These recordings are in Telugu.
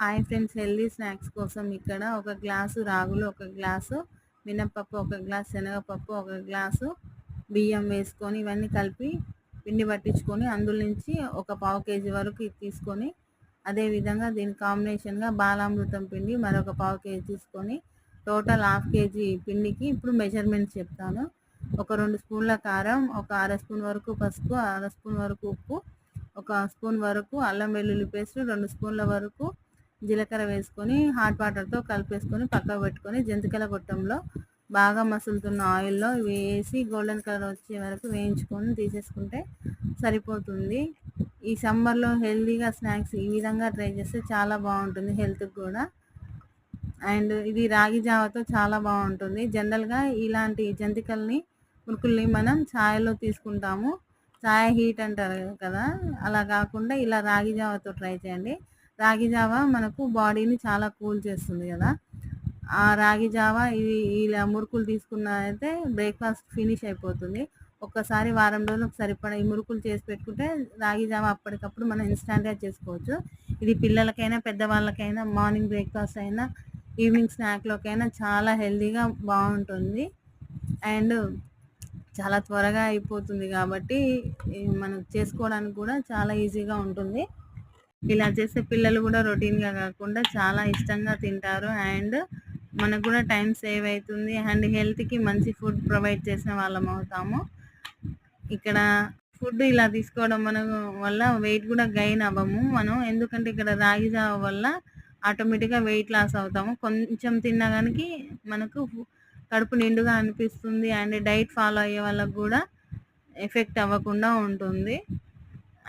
హాయ్ ఫ్రెండ్స్, హెల్దీ స్నాక్స్ కోసం ఇక్కడ ఒక గ్లాసు రాగులు, ఒక గ్లాసు మినప్పప్పు, ఒక గ్లాసు శనగపప్పు, ఒక గ్లాసు బియ్యం వేసుకొని ఇవన్నీ కలిపి పిండి పట్టించుకొని అందులో నుంచి ఒక పావు కేజీ వరకు ఇది తీసుకొని, అదేవిధంగా దీని కాంబినేషన్గా బాలామృతం పిండి మరొక పావు కేజీ తీసుకొని టోటల్ హాఫ్ కేజీ పిండికి ఇప్పుడు మెజర్మెంట్స్ చెప్తాను. ఒక 2 స్పూన్ల కారం, ఒక అర స్పూన్ వరకు పసుపు, అర స్పూన్ వరకు ఉప్పు, ఒక స్పూన్ వరకు అల్లం వెల్లుల్లి పేస్ట్, 2 స్పూన్ల వరకు జీలకర్ర వేసుకొని హాట్ వాటర్తో కలిపేసుకొని పక్కకు పెట్టుకొని జంతికల గొట్టంలో బాగా మసులుతున్న ఆయిల్లో వేసి గోల్డెన్ కలర్ వచ్చే వరకు వేయించుకొని తీసేసుకుంటే సరిపోతుంది. ఈ సమ్మర్లో హెల్తీగా స్నాక్స్ ఈ విధంగా ట్రై చేస్తే చాలా బాగుంటుంది, హెల్త్కి కూడా. అండ్ ఇది రాగి జావతో చాలా బాగుంటుంది. జనరల్గా ఇలాంటి జంతికల్ని మురుకుల్ని మనం ఛాయ్లో తీసుకుంటాము, ఛాయ్ హీట్ అంటారు కదా, అలా కాకుండా ఇలా రాగి జావతో ట్రై చేయండి. రాగి జావ మనకు బాడీని చాలా కూల్ చేస్తుంది కదా. ఆ రాగి జావ ఇది ఇలా మురుకులు తీసుకున్న అయితే బ్రేక్ఫాస్ట్ ఫినిష్ అయిపోతుంది. ఒక్కసారి వారం రోజులకు సరిపడా ఈ మురుకులు చేసి పెట్టుకుంటే రాగి జావ అప్పటికప్పుడు మనం ఇన్స్టాంట్గా చేసుకోవచ్చు. ఇది పిల్లలకైనా పెద్దవాళ్ళకైనా మార్నింగ్ బ్రేక్ఫాస్ట్ అయినా ఈవినింగ్ స్నాక్లోకైనా చాలా హెల్తీగా బాగుంటుంది. అండ్ చాలా త్వరగా అయిపోతుంది కాబట్టి మనం చేసుకోవడానికి కూడా చాలా ఈజీగా ఉంటుంది. ఇలా చేస్తే పిల్లలు కూడా రొటీన్గా కాకుండా చాలా ఇష్టంగా తింటారు. అండ్ మనకు కూడా టైం సేవ్ అవుతుంది. అండ్ హెల్త్కి మంచి ఫుడ్ ప్రొవైడ్ చేసిన వాళ్ళం అవుతాము. ఇక్కడ ఫుడ్ ఇలా తీసుకోవడం వల్ల వెయిట్ కూడా గెయిన్ అవ్వము మనం, ఎందుకంటే ఇక్కడ రాగి జావ వల్ల ఆటోమేటిక్గా వెయిట్ లాస్ అవుతాము. కొంచెం తినడానికి మనకు కడుపు నిండుగా అనిపిస్తుంది. అండ్ డైట్ ఫాలో అయ్యే వాళ్ళకు కూడా ఎఫెక్ట్ అవ్వకుండా ఉంటుంది.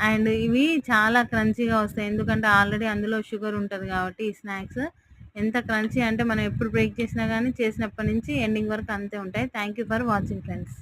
అండ్ ఇవి చాలా క్రంచీగా వస్తాయి, ఎందుకంటే ఆల్రెడీ అందులో షుగర్ ఉంటుంది కాబట్టి. ఈ స్నాక్స్ ఎంత క్రంచీ అంటే మనం ఎప్పుడు బ్రేక్ చేసినా కానీ చేసినప్పటి నుంచి ఎండింగ్ వరకు అంతే ఉంటాయి. Thank you for watching friends.